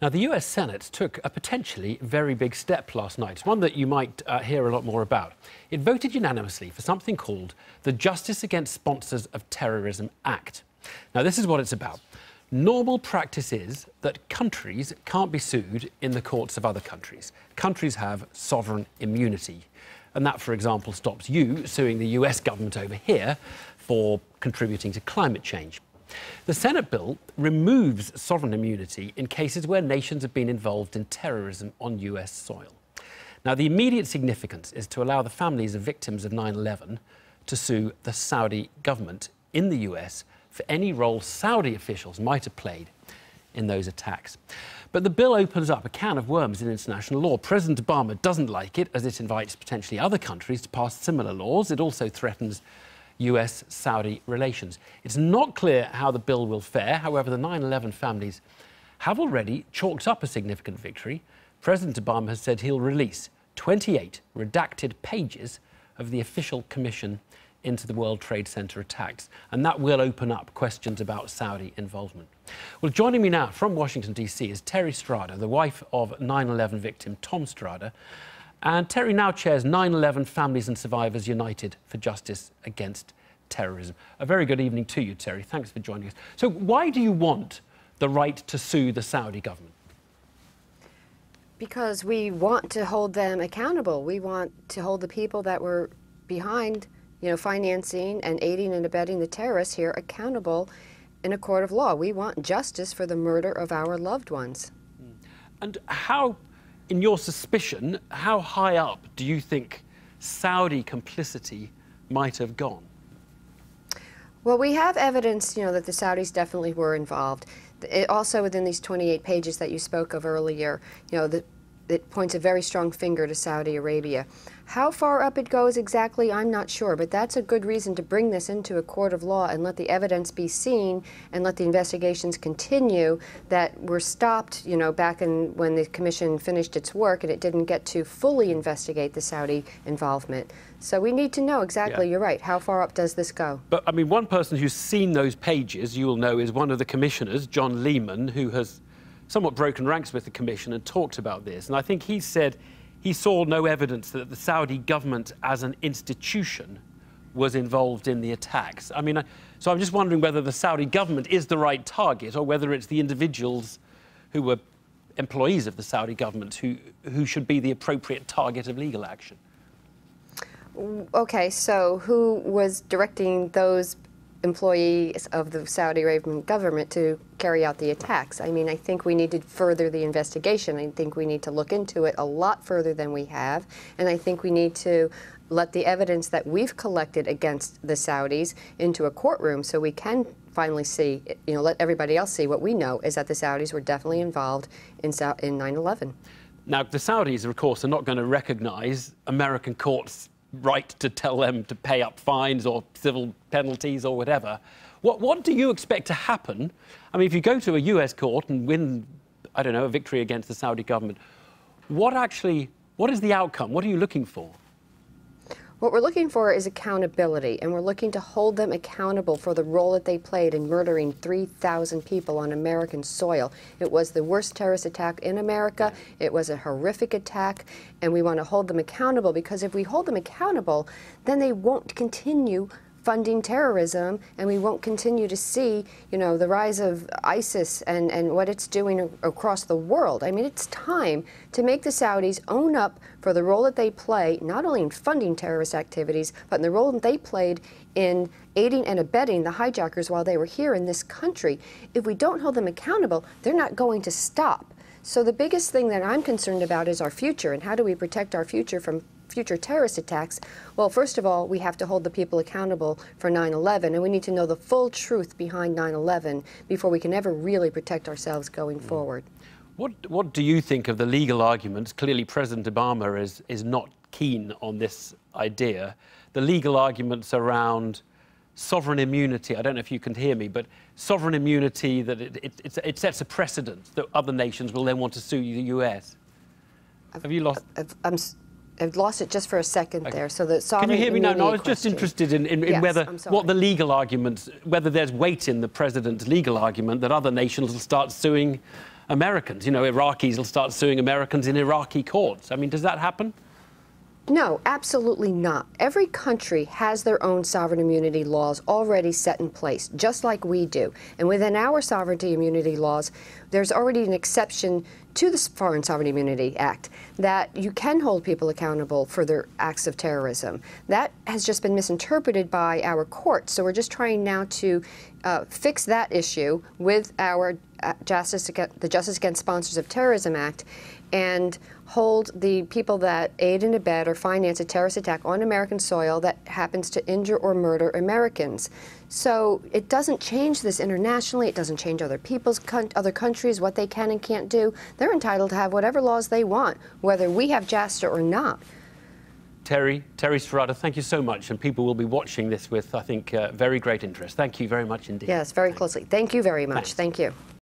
Now, the US Senate took a potentially very big step last night, one that you might hear a lot more about. It voted unanimously for something called the Justice Against Sponsors of Terrorism Act. Now, this is what it's about. Normal practice is that countries can't be sued in the courts of other countries. Countries have sovereign immunity. And that, for example, stops you suing the US government over here for contributing to climate change. The Senate bill removes sovereign immunity in cases where nations have been involved in terrorism on US soil. Now, the immediate significance is to allow the families of victims of 9/11 to sue the Saudi government in the US for any role Saudi officials might have played in those attacks. But the bill opens up a can of worms in international law. President Obama doesn't like it, as it invites potentially other countries to pass similar laws. It also threatens US-Saudi relations. It's not clear how the bill will fare. However, the 9/11 families have already chalked up a significant victory. President Obama has said he'll release 28 redacted pages of the official commission into the World Trade Center attacks, and that will open up questions about Saudi involvement. Well, joining me now from Washington, D.C. is Terry Strada, the wife of 9/11 victim Tom Strada. And Terry now chairs 9/11 Families and Survivors United for Justice Against Terrorism. A very good evening to you, Terry. Thanks for joining us. So why do you want the right to sue the Saudi government? Because we want to hold them accountable. We want to hold the people that were behind, financing and aiding and abetting the terrorists here accountable in a court of law. We want justice for the murder of our loved ones. And how, in your suspicion, how high up do you think Saudi complicity might have gone? Well, we have evidence, that the Saudis definitely were involved. Also, within these 28 pages that you spoke of earlier, it points a very strong finger to Saudi Arabia. How far up it goes exactly, I'm not sure, but that's a good reason to bring this into a court of law and let the evidence be seen and let the investigations continue that were stopped, back when the commission finished its work and it didn't get to fully investigate the Saudi involvement. So we need to know exactly, You're right, how far up does this go? But, I mean, one person who's seen those pages, you will know, is one of the commissioners, John Lehman, who has somewhat broken ranks with the commission and talked about this. And I think he said he saw no evidence that the Saudi government as an institution was involved in the attacks. I mean, so I'm just wondering whether the Saudi government is the right target or whether it's the individuals who were employees of the Saudi government who should be the appropriate target of legal action. Okay, so who was directing those employees of the Saudi Arabian government to carry out the attacks? I mean, I think we need to further the investigation. I think we need to look into it a lot further than we have, and I think we need to let the evidence that we've collected against the Saudis into a courtroom so we can finally see, let everybody else see what we know is that the Saudis were definitely involved in 9/11. Now, the Saudis, of course, are not going to recognise American courts' right to tell them to pay up fines or civil penalties or whatever. What do you expect to happen? I mean, if you go to a US court and win, I don't know, a victory against the Saudi government, what is the outcome? What are you looking for? What we're looking for is accountability, and we're looking to hold them accountable for the role that they played in murdering 3,000 people on American soil. It was the worst terrorist attack in America. It was a horrific attack, and we want to hold them accountable because if we hold them accountable, then they won't continue funding terrorism, and we won't continue to see, the rise of ISIS and what it's doing across the world. I mean, it's time to make the Saudis own up for the role that they play, not only in funding terrorist activities, but in the role that they played in aiding and abetting the hijackers while they were here in this country. If we don't hold them accountable, they're not going to stop. So the biggest thing that I'm concerned about is our future, and how do we protect our future from future terrorist attacks? Well, first of all, we have to hold the people accountable for 9/11, and we need to know the full truth behind 9/11 before we can ever really protect ourselves going forward. What do you think of the legal arguments? Clearly, President Obama is not keen on this idea. The legal arguments around sovereign immunity, I don't know if you can hear me, but sovereign immunity, that it sets a precedent that other nations will then want to sue the US. Have you lost? I've lost it just for a second there. So the sovereign Can you hear me now? No, I was question. just interested in Yes, whether what the legal arguments, whether there's weight in the president's legal argument that other nations will start suing Americans. You know, Iraqis will start suing Americans in Iraqi courts. I mean, does that happen? No, absolutely not. Every country has their own sovereign immunity laws already set in place, just like we do. And within our sovereignty immunity laws, there's already an exception to the Foreign Sovereign Immunity Act that you can hold people accountable for their acts of terrorism. That has just been misinterpreted by our courts. So we're just trying now to fix that issue with our the Justice Against Sponsors of Terrorism Act, and hold the people that aid and abet or finance a terrorist attack on American soil that happens to injure or murder Americans. So it doesn't change this internationally. It doesn't change other other countries, what they can and can't do. They're entitled to have whatever laws they want, whether we have JASTA or not. Terry Strada, thank you so much. And people will be watching this with, I think, very great interest. Thank you very much indeed. Yes, very closely. Thank you very much. Thanks. Thank you.